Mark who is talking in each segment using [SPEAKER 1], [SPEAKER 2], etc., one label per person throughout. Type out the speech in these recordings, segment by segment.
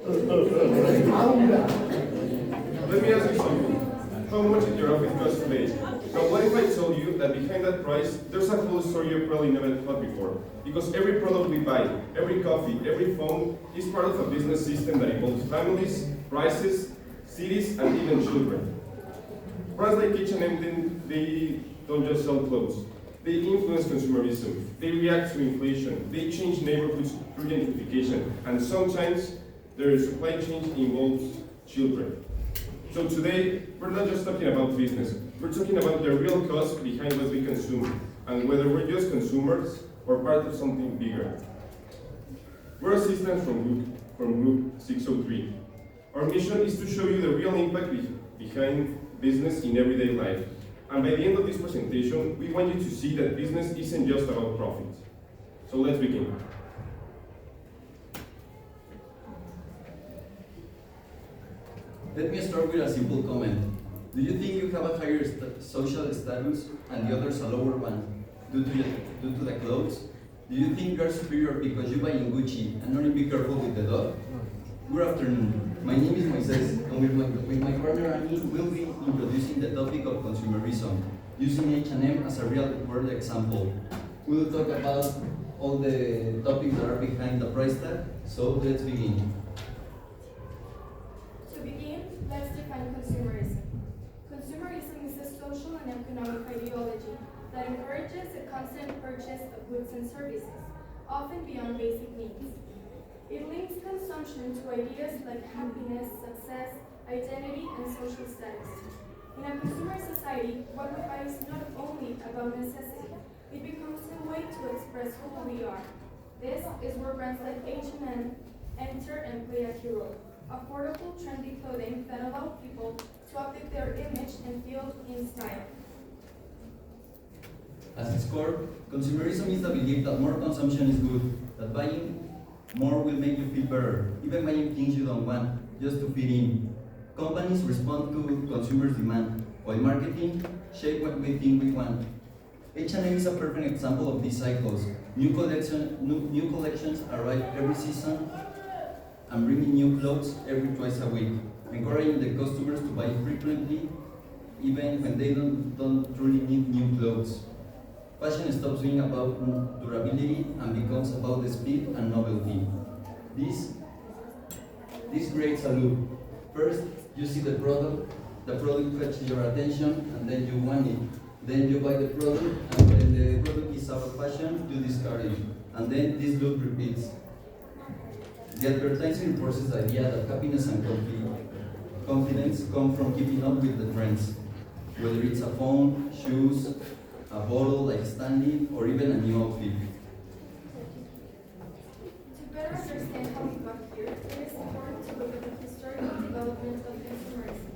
[SPEAKER 1] Let me ask you something. How much did your outfit cost today? Now, what if I told you that behind that price, there's a whole story you probably never thought before? Because every product we buy, every coffee, every phone, is part of a business system that involves families, prices, cities, and even children. Brands like H&M, they don't just sell clothes. They influence consumerism. They react to inflation. They change neighborhoods through gentrification. And sometimes their supply chain involves children. So today, we're not just talking about business. We're talking about the real cost behind what we consume, and whether we're just consumers or part of something bigger. We're assistants from Group 603. Our mission is to show you the real impact behind business in everyday life. And by the end of this presentation, we want you to see that business isn't just about profit. So let's begin.
[SPEAKER 2] Let me start with a simple comment. Do you think you have a higher social status and the others a lower one due to the clothes? Do you think you're superior because you buy in Gucci and only be careful with the dog? Good afternoon. My name is Moises, and with my partner Annie, we'll be introducing the topic of consumerism, using H&M as a real-world example. We'll talk about all the topics that are behind the price tag, so let's begin.
[SPEAKER 3] To begin, let's define consumerism. Consumerism is a social and economic ideology that encourages the constant purchase of goods and services, often beyond basic needs. It links consumption to ideas like happiness, success, identity, and social status. In a consumer society, what we buy is not only about necessity, it becomes a way to express who we are. This is where brands like H&M enter and play a key role. Affordable, trendy clothing that allow people to update their image and feel in style.
[SPEAKER 2] At its core, consumerism is the belief that more consumption is good, that buying more will make you feel better, even buying things you don't want, just to fit in. Companies respond to consumers' demand, while marketing shape what we think we want. H&M is a perfect example of these cycles. New collections arrive every season and bringing new clothes every twice a week, encouraging the customers to buy frequently, even when they don't truly need new clothes. Fashion stops being about durability and becomes about the speed and novelty. This creates a loop. First, you see the product catches your attention, and then you want it. Then you buy the product, and when the product is out of fashion, you discard it. And then this loop repeats. The advertising reinforces the idea that happiness and confidence come from keeping up with the trends, whether it's a phone, shoes, a bottle like Stanley, or even a new outfit.
[SPEAKER 3] To better understand how we got here, it is important to look at the historical development of consumerism.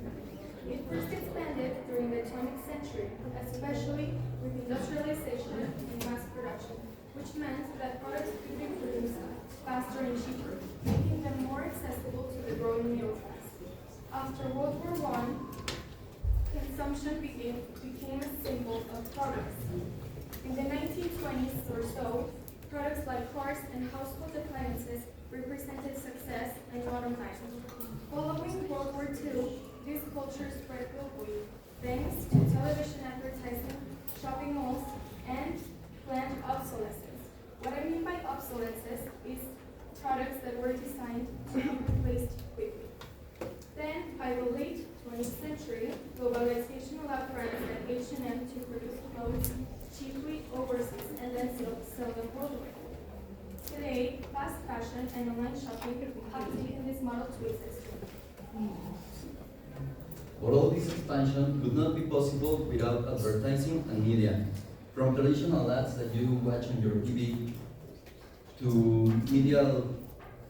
[SPEAKER 3] It first expanded during the 20th century, especially with industrialization and mass production, which meant that products could be produced faster and cheaper, making them more accessible to the growing middle class. After World War I, consumption became a symbol of progress. In the 1920s or so, products like cars and household appliances represented success and modern life. Following World War II, this culture spread globally, thanks to television advertising, shopping malls, and planned obsolescence. What I mean by obsolescence is products that were designed to be replaced quickly. Then, by the late 20th century, globalization allowed brands like H&M to produce clothes cheaply overseas and then sell them worldwide. Today, fast fashion and online shopping have taken this model to its extreme.
[SPEAKER 2] But all this expansion would not be possible without advertising and media. From traditional ads that you watch on your TV to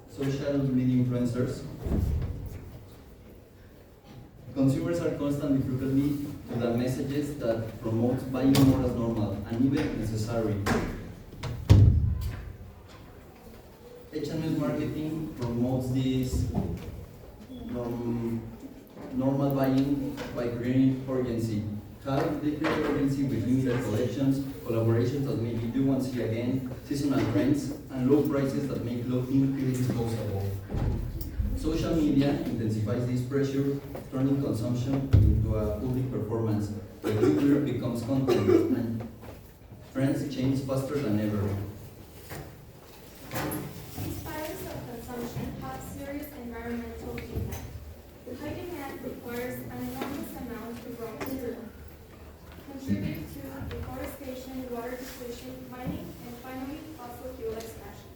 [SPEAKER 2] social media influencers, consumers are constantly frequently to the messages that promote buying more as normal and even necessary. H&M's marketing promotes this normal buying by creating urgency. How they create urgency with limited collections, collaborations that maybe you won't see again, seasonal trends, and low prices that make clothing feel disposable. Social media intensifies this pressure, turning consumption into a public performance. The future becomes content, and trends change faster than ever.
[SPEAKER 3] These patterns of consumption have serious environmental impact. The high demand requires an enormous amount of raw material, contribute to deforestation, water depletion, mining, and finally fossil fuel extraction.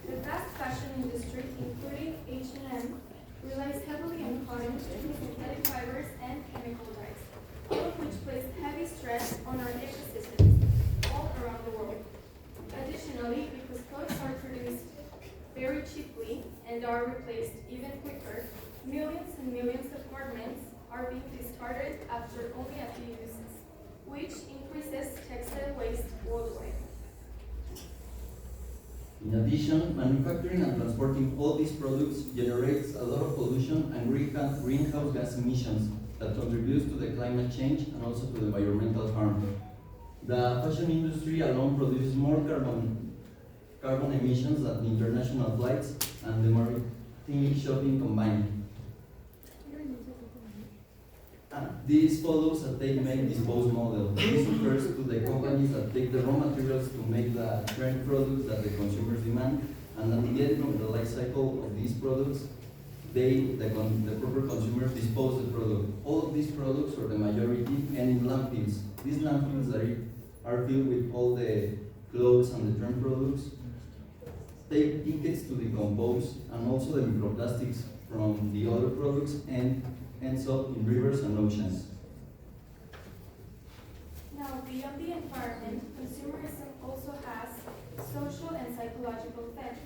[SPEAKER 3] The fast fashion industry, including H&M, relies heavily on cotton, synthetic fibers, and chemical dyes, all of which place heavy stress on our ecosystems all around the world. Additionally, because clothes are produced very cheaply and are replaced even quicker, millions and millions of garments are being discarded after only a few uses, which increases textile waste worldwide.
[SPEAKER 2] In addition, manufacturing and transporting all these products generates a lot of pollution and greenhouse gas emissions that contributes to the climate change and also to the environmental harm. The fashion industry alone produces more carbon emissions than the international flights and the maritime shopping combined. This follows a take-make-dispose model. This refers to the companies that take the raw materials to make the trend products that the consumers demand, and at the end of the life cycle of these products, the proper consumers dispose the product. All of these products, or the majority, end in landfills. These landfills are filled with all the clothes and the trend products, take decades to decompose, and also the microplastics from the other products and ends up in rivers and oceans.
[SPEAKER 3] Now, beyond the environment, consumerism also has social and psychological effects.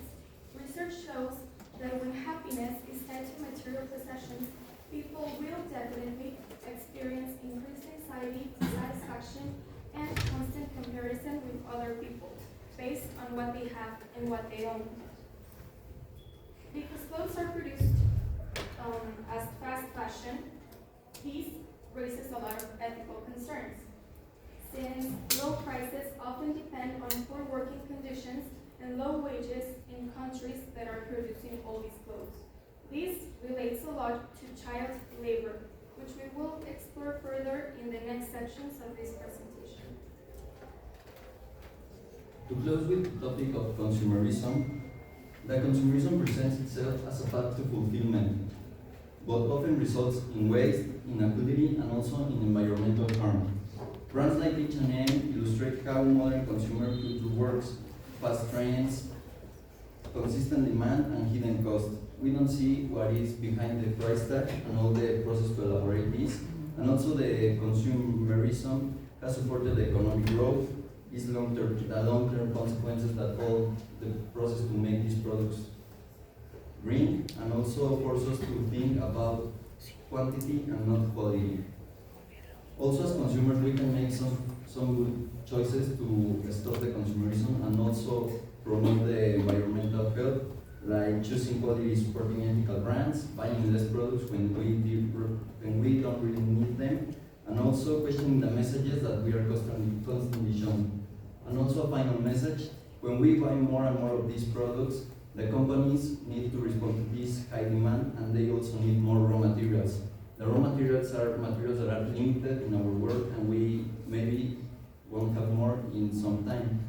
[SPEAKER 3] Research shows that when happiness is tied to material possessions, people will definitely experience increased anxiety, dissatisfaction, and constant comparison with other people based on what they have and what they own. Because clothes are produced as fast fashion, this raises a lot of ethical concerns. Since low prices often depend on poor working conditions and low wages in countries that are producing all these clothes. This relates a lot to child labor, which we will explore further in the next sections of this presentation.
[SPEAKER 2] To close with the topic of consumerism, the consumerism presents itself as a path to fulfillment, but often results in waste, inequality, and also in environmental harm. Brands like H&M illustrate how modern consumer culture works: fast trends, consistent demand, and hidden cost. We don't see what is behind the price tag and all the process to elaborate this. And also the consumerism has supported the economic growth, the long-term consequences that all the process to make these products green, and also force us to think about quantity and not quality. Also, as consumers, we can make some good choices to stop the consumerism and also promote the environmental health, like choosing quality, supporting ethical brands, buying less products when we don't really need them, and also questioning the messages that we are constantly shown. And also a final message: when we buy more and more of these products, the companies need to respond to this high demand, and they also need more raw materials. The raw materials are materials that are limited in our world, and we maybe won't have more in some time.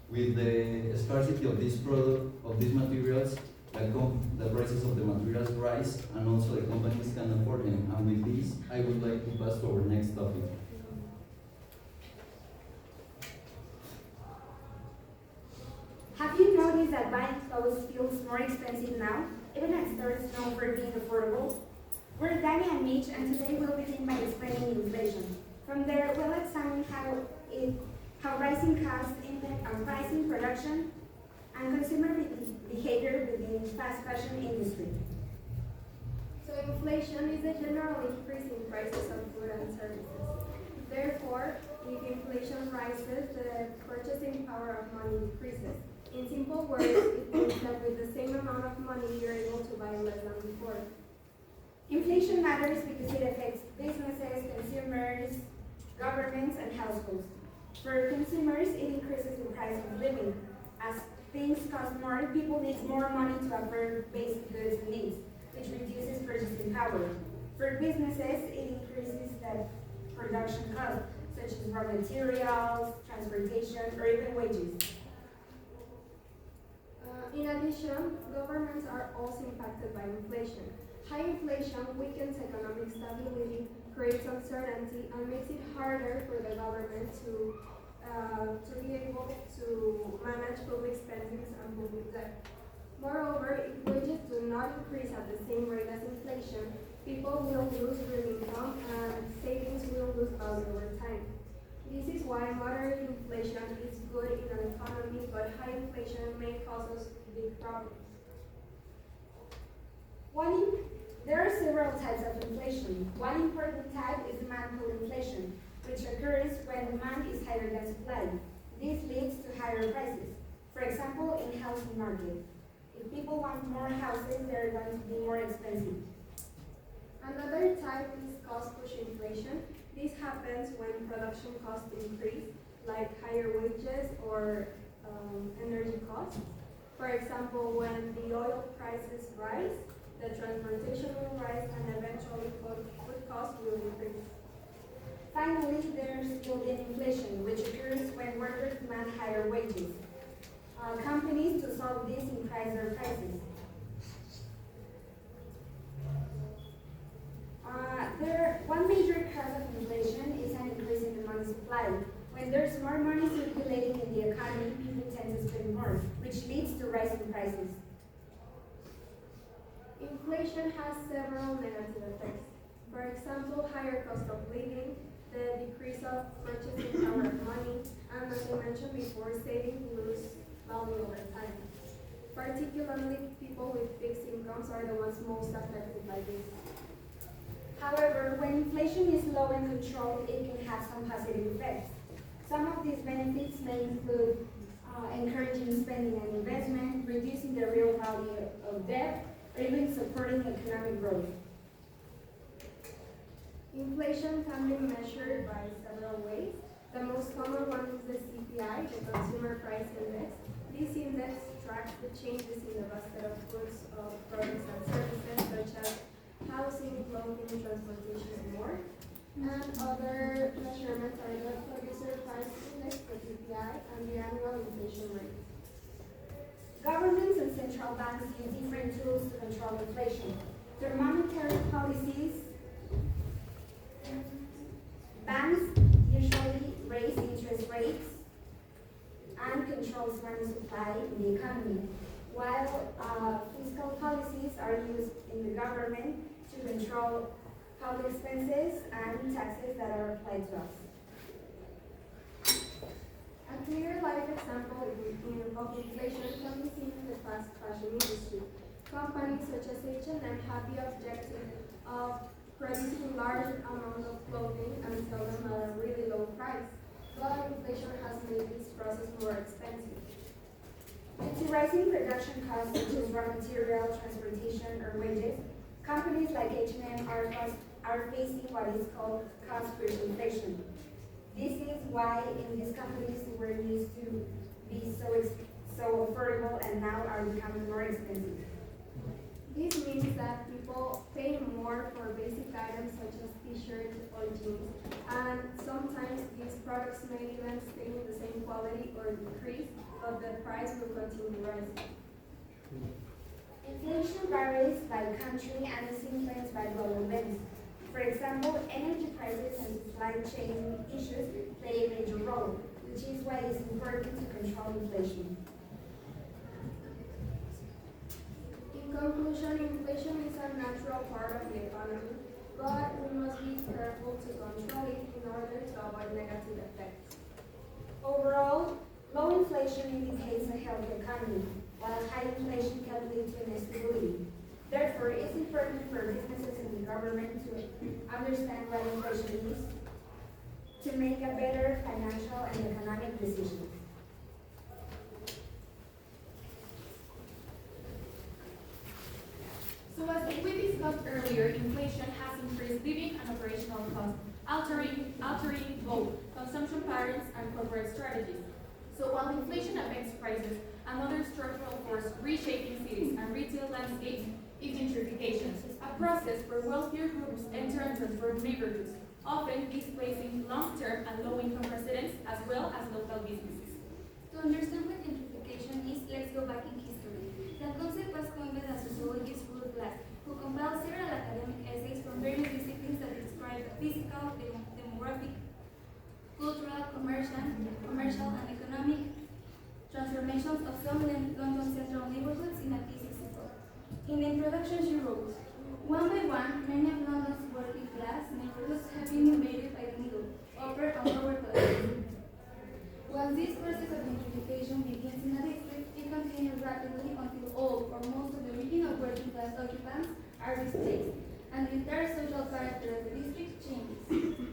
[SPEAKER 2] With the scarcity of this product, of these materials, the prices of the materials rise, and also the companies can afford them. And with this, I would like to pass to our next topic.
[SPEAKER 4] Have you noticed that buying clothes feels more expensive now, even at stores known for being affordable? We're Danny and Mitch, and today we'll begin by explaining inflation. From there, we'll examine how rising costs impact on pricing, production, and consumer behavior within the fast fashion industry.
[SPEAKER 3] So inflation is the general increase in prices of food and services. Therefore, if inflation rises, the purchasing power of money decreases. In simple words, it means that with the same amount of money, you're able to buy less than before.
[SPEAKER 4] Inflation matters because it affects businesses, consumers, governments, and households. For consumers, it increases the price of living. As things cost more, people need more money to afford basic goods and needs, which businesses, it increases the production costs, such as raw materials, transportation, or even wages.
[SPEAKER 3] In addition, governments are also impacted by inflation. High inflation weakens economic stability, creates uncertainty, and makes it harder for the government to be able to manage public spending and public debt. Moreover, if wages do not increase at the same rate as inflation, people will lose real income and savings will lose value over time. This is why moderate inflation is good in an economy, but high inflation may cause us big problems.
[SPEAKER 4] There are several types of inflation. One important type is demand pull inflation, which occurs when demand is higher than supply. This leads to higher prices. For example, in housing market. If people want more houses, they're going to be more expensive.
[SPEAKER 3] Another type is cost push inflation. This happens when production costs increase, like higher wages or energy costs. For example, when the oil prices rise, the transportation will rise and eventually food costs will increase.
[SPEAKER 4] Finally, there's built-in inflation, which occurs when workers demand higher wages. Companies, to solve this, increase their prices. One major cause of inflation is an increase in the money supply. When there's more money circulating in the economy, people tend to spend more, which leads to rising prices.
[SPEAKER 3] Inflation has several negative effects. For example, higher cost of living, the decrease of purchasing power of money, and as I mentioned before, savings lose value over time. Particularly, people with fixed incomes are the ones most affected by this.
[SPEAKER 4] However, when inflation is low and controlled, it can have some positive effects. Some of these benefits may include encouraging spending and investment, reducing the real value of debt, or even supporting economic growth.
[SPEAKER 3] Inflation can be measured by several ways. The most common one is the CPI, the Consumer Price Index. This index tracks the changes in the basket of goods, products, and services such as housing, clothing, transportation, and more. And other measurements are the Producer Price Index, the CPI, and the annual inflation rate.
[SPEAKER 4] Governments and central banks use different tools to control inflation. Through monetary policies, banks usually raise interest rates and controls money supply in the economy, while fiscal policies are used in the government to control public expenses and taxes that are applied to us.
[SPEAKER 3] A clear life example of inflation can be seen in the fast fashion industry. Companies such as H&M have the objective of producing large amounts of clothing and sell them at a really low price. But inflation has made this process more expensive.
[SPEAKER 4] Due to rising production costs such as raw material, transportation, or wages, companies like H&M are facing what is called cost push inflation. This is why in these companies were used to be so affordable and now are becoming more expensive.
[SPEAKER 3] This means that people pay more for basic items such as t-shirts or jeans, and sometimes these products may even stay in the same quality or decrease, but the price will continue rising.
[SPEAKER 4] Inflation varies by country and is influenced by global events. For example, energy prices and supply chain issues play a major role, which is why it is important to control inflation.
[SPEAKER 3] In conclusion, inflation is a natural part of the economy, but we must be careful to control it in order to avoid negative effects.
[SPEAKER 4] Overall, low inflation indicates a healthy economy, while high inflation can lead to instability. Therefore, it's important for businesses and the government to understand what inflation is to make a better financial and economic decisions.
[SPEAKER 5] So as we discussed earlier, inflation has increased living and operational costs, altering both consumption patterns and corporate strategies. So while inflation affects prices, another structural force reshaping cities and retail landscapes is gentrification, a process where wealthier groups enter and transform neighborhoods, often displacing long-term and low-income residents as well as local businesses.
[SPEAKER 4] To understand what gentrification is, let's go back in history. The concept was coined by the sociologist Ruth Glass, who compiled several academic essays from various disciplines that describe the physical, demographic, cultural, commercial, and economic transformations of some London central neighborhoods in 1864. In the introduction, she wrote, "One by one, many of London's working class neighborhoods have been invaded by the middle, upper, and lower classes. Once this process of gentrification begins in a district, it continues rapidly until all or most of the original working class occupants are displaced, and the entire social character of the district changes."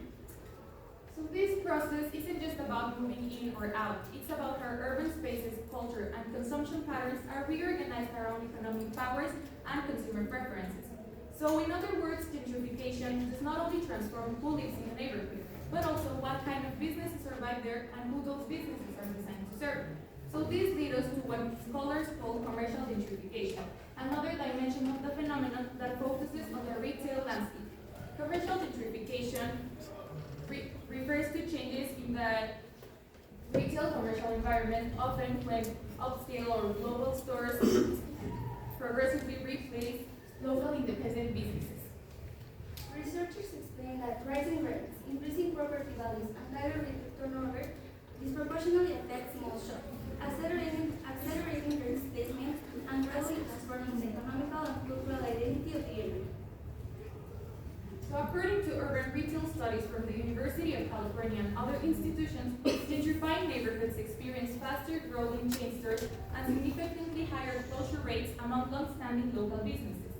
[SPEAKER 5] So this process isn't just about moving in or out. It's about how urban spaces, culture, and consumption patterns are reorganized around economic powers and consumer preferences. So in other words, gentrification does not only transform who lives in the neighborhood, but also what kind of businesses survive there and who those businesses are designed to serve. So this leads us to what scholars call commercial gentrification, another dimension of the phenomenon that focuses on the retail landscape. Commercial gentrification refers to changes in the retail commercial environment, often when upscale or global stores progressively replace local independent businesses.
[SPEAKER 4] Researchers explain that rising rents, increasing property values, and higher retail turnover disproportionately affect small shops, accelerating their displacement and gradually transforming the economical and cultural identity of the area.
[SPEAKER 5] So according to urban retail studies from the University of California and other institutions, gentrifying neighborhoods experience faster growth in chain stores and significantly higher closure rates among long-standing local businesses.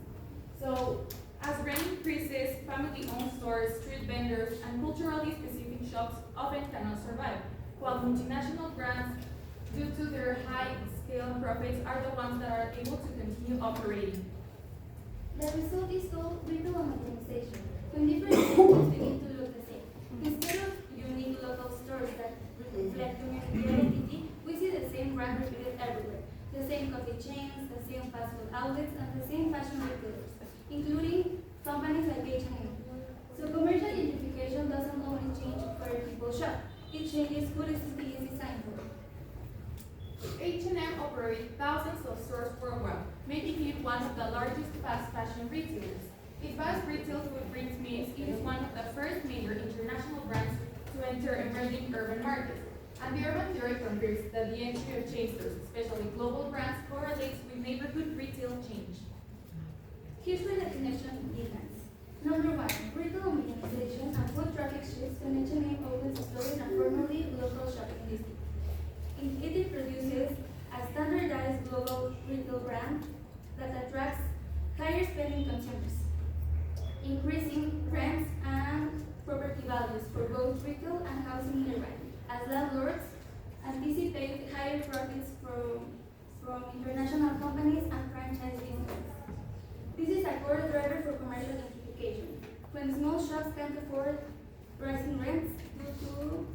[SPEAKER 5] So as rent increases, family-owned stores, street vendors, and culturally specific shops often cannot survive, while multinational brands, due to their high-scale profits, are the ones that are able to continue operating.
[SPEAKER 4] The result is called retail homogenization, when different neighborhoods begin to look the same. Instead of unique local stores that reflect community identity, we see the same brand repeated everywhere. The same coffee chains, the same fast food outlets, and the same fashion retailers, including companies like H&M. So commercial gentrification doesn't only change where people shop, it changes who the city is designed for.
[SPEAKER 5] H&M operates thousands of stores worldwide, making it one of the largest fast fashion retailers. Its vast retail footprint means it is one of the first major international brands to enter emerging urban markets. And the urban theory confirms that the entry of chain stores, especially global brands, correlates with neighborhood retail change.
[SPEAKER 4] Here's where the connection begins. Number one, retail homogenization and foot traffic shifts when H&M opens a store in a formerly local shopping district. It introduces a standardized global retail brand that attracts higher spending consumers, increasing rents and property values for both retail and housing nearby, as landlords anticipate higher profits from international companies and franchise businesses. This is a core driver for commercial gentrification, when small shops can't afford rising rents due to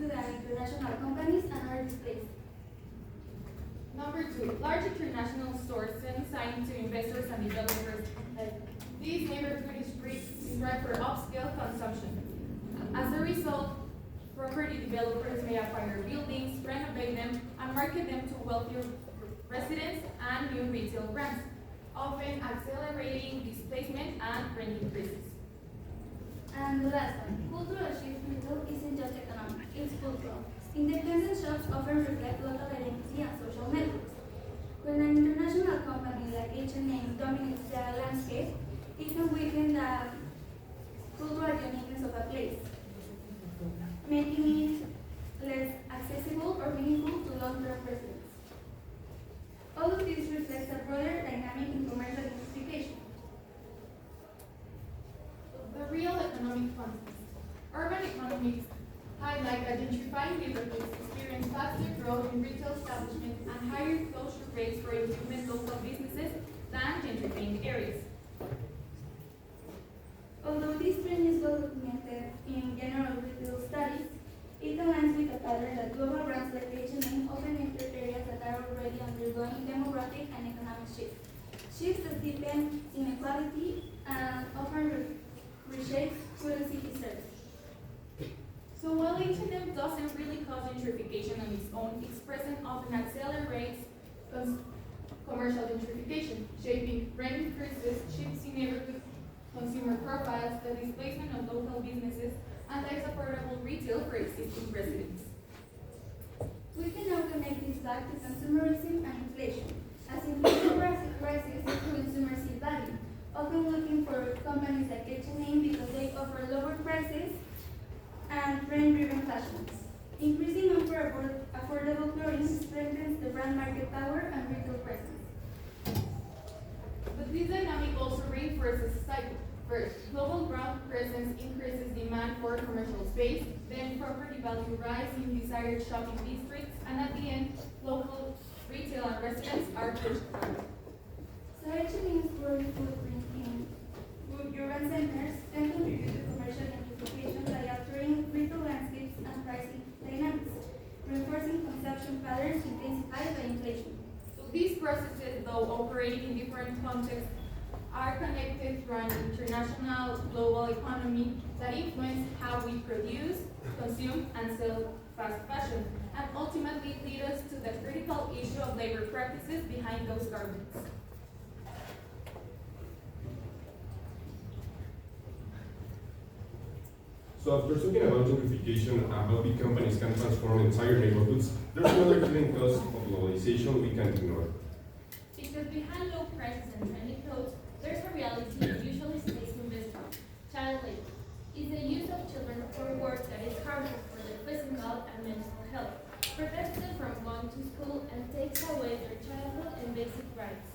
[SPEAKER 4] the international companies and are displaced.
[SPEAKER 5] Number two, large international stores send signs to investors and developers that this neighborhood is ripe for upscale consumption. As a result, property developers may acquire buildings, renovate them, and market them to wealthier residents and new retail brands, often accelerating displacement and rent increases.
[SPEAKER 4] And the last one, cultural shift retail isn't just economic, it's cultural. Independent shops often reflect local identity and social networks. When an international company like H&M dominates the landscape, it can weaken the cultural uniqueness of a place, making it less accessible or meaningful to long-term residents. All of this reflects a broader dynamic in commercial gentrification.
[SPEAKER 5] The real economic context. Urban economics highlight that gentrifying neighborhoods experience faster growth in retail establishments and higher closure rates for incumbent local businesses than gentrifying areas.
[SPEAKER 4] Although this trend is well documented in general retail studies, it aligns with a pattern that global brands like H&M often deepen inequality and often reshape food and city service.
[SPEAKER 5] So while H&M doesn't really cause gentrification on its own, its presence often accelerates commercial gentrification, shaping rent increases, shifts in neighborhood consumer profiles, the displacement of local businesses, and less affordable retail for existing residents.
[SPEAKER 4] We can now connect this back to consumerism and inflation. As inflation rises, consumers see value, often looking for companies like H&M because they offer lower prices and trend-driven fashions. Increasing affordable clothing strengthens the brand market power and retail presence.
[SPEAKER 5] But this dynamic also reinforces a cycle. First, global brand presence increases demand for commercial space, then property value rise in desired shopping districts, and at the end, local retail and residents are pushed out.
[SPEAKER 4] So H&M's growing footprint in urban centers can contribute to commercial gentrification by altering retail landscapes and pricing dynamics, reinforcing consumption patterns intensified by inflation.
[SPEAKER 5] So these processes, though operating in different contexts, are connected through an international global economy that influence how we produce, consume, and sell fast fashion, and ultimately lead us to the critical issue of labor practices behind those garments.
[SPEAKER 1] So after talking about gentrification and how big companies can transform entire neighborhoods, there's another hidden cost of globalization we can't ignore.
[SPEAKER 6] Because behind low prices and trendy clothes, there's a reality that usually stays invisible. Child labor is the use of children for work that is harmful for their physical and mental health, prevents them from going to school, and takes away their childhood and basic rights.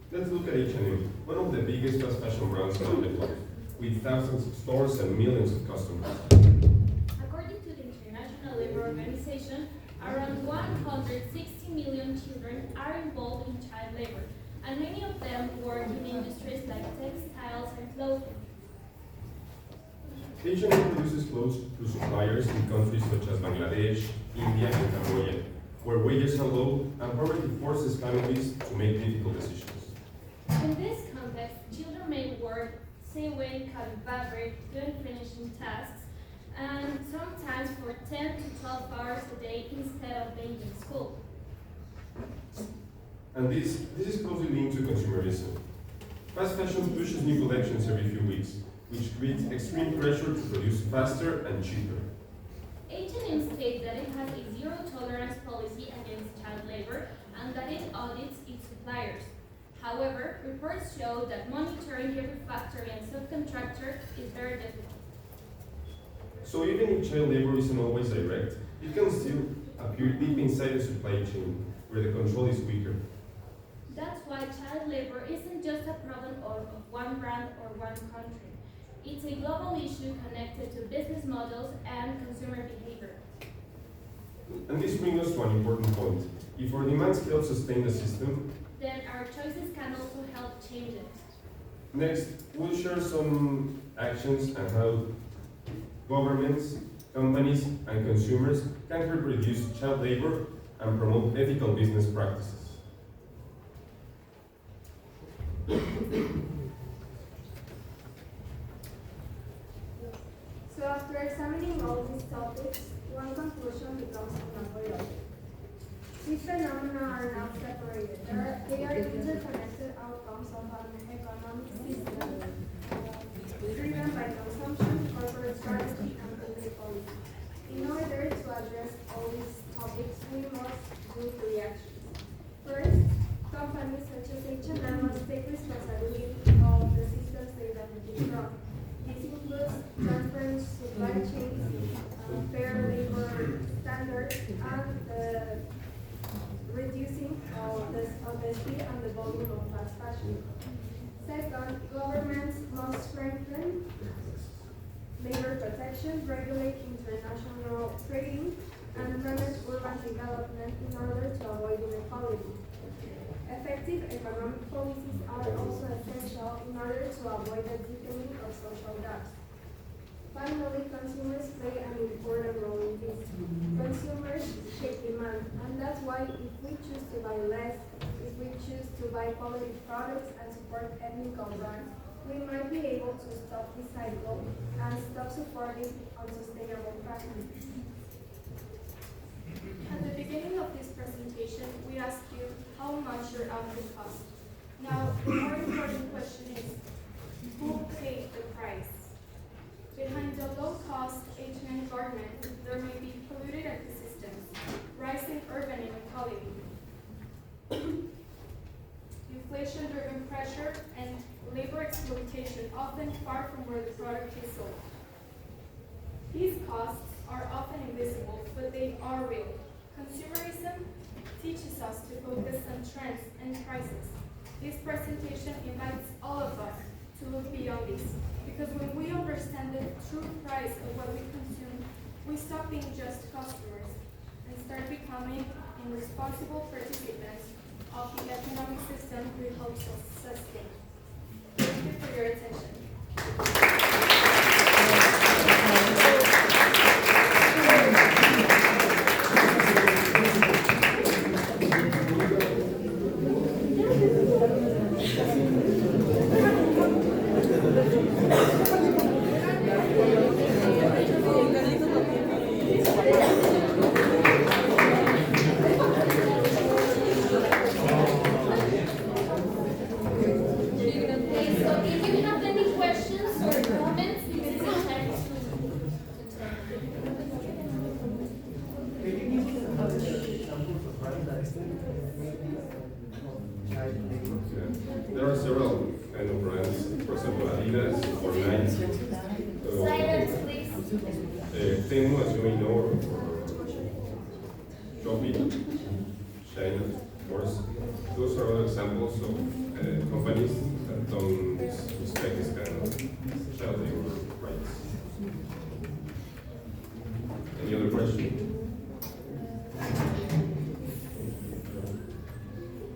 [SPEAKER 1] Let's look at H&M, one of the biggest fast fashion brands on the planet, with thousands of stores and millions of customers.
[SPEAKER 6] According to the International Labour Organization, around 160 million children are involved in child labor, and many of them work in industries like textiles and clothing.
[SPEAKER 1] H&M produces clothes through suppliers in countries such as Bangladesh, India, and Cambodia, where wages are low and poverty forces families to make difficult decisions.
[SPEAKER 6] In this context, children may work sewing, cutting fabric, doing finishing tasks, and sometimes for 10 to 12 hours a day instead of being in school.
[SPEAKER 1] And this is closely linked to consumerism. Fast fashion pushes new collections every few weeks, which creates extreme pressure to produce faster and cheaper.
[SPEAKER 6] H&M states that it has a zero-tolerance policy against child labor and that it audits its suppliers. However, reports show that monitoring every factory and subcontractor is very difficult.
[SPEAKER 1] So even if child labor isn't always direct, it can still appear deep inside the supply chain, where the control is weaker.
[SPEAKER 6] That's why child labor isn't just a problem of one brand or one country. It's a global issue connected to business models and consumer behavior.
[SPEAKER 1] And this brings us to an important point. If our demands help sustain the system,
[SPEAKER 6] Then our choices can also help change it.
[SPEAKER 1] next we'll share some actions and how governments, companies, and consumers can help reduce child labor and promote ethical business practices.
[SPEAKER 4] So after examining all these topics, one conclusion becomes unavoidable. These phenomena are not separated. They are interconnected outcomes of an economic system driven by consumption, corporate strategy, and public policy. In order to address all these topics, we must do three actions. First, companies such as H&M must take responsibility of the systems they benefit from. This includes transparent supply chains, fair labor standards, and reducing of the speed and the volume of fast fashion. Second, governments must strengthen labor protection, regulate international trading, and manage urban development in order to avoid inequality. Effective economic policies are also essential in order to avoid the deepening of social gaps. Finally, consumers play an important role in this. Consumers shape demand, and that's why if we choose to buy less, if we choose to buy quality products and support ethical brands, we might be able to stop recycle and stop supporting unsustainable practices.
[SPEAKER 3] At the beginning of this presentation, we asked you how much your outfit cost. Now, the more important question is, who paid the price? Behind the low-cost H&M garment, there may be polluted ecosystems, rising urban inequality, inflation-driven pressure, and labor exploitation, often far from where the product is sold. These costs are often invisible, but they are real. Consumerism teaches us to focus on trends and prices. This presentation invites all of us to look beyond this, because when we understand the true price of what we consume, we stop being just customers and start becoming responsible participants of the economic system we hope to sustain. Thank you for your attention.
[SPEAKER 1] There are several kind of brands, for example, Adidas or Nike.
[SPEAKER 6] Silence, please.
[SPEAKER 1] Temu, as you may know, or Shopee, China, of course. Those are all examples of companies that don't respect this kind of child labor rights. Any other question?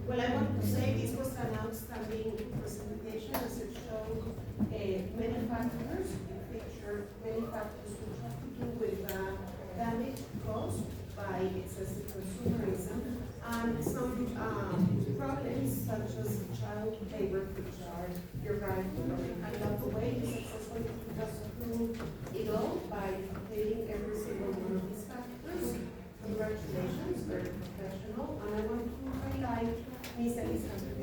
[SPEAKER 7] Well, I want to say this was an outstanding presentation as it showed many factors. It featured many factors which have to do with damage caused by excessive consumerism and some problems such as child labor, which are derived from it. I love the way you successfully took us through it all by completing every single one of these factors. Congratulations, very professional. And I want to highlight Ms. Elizabeth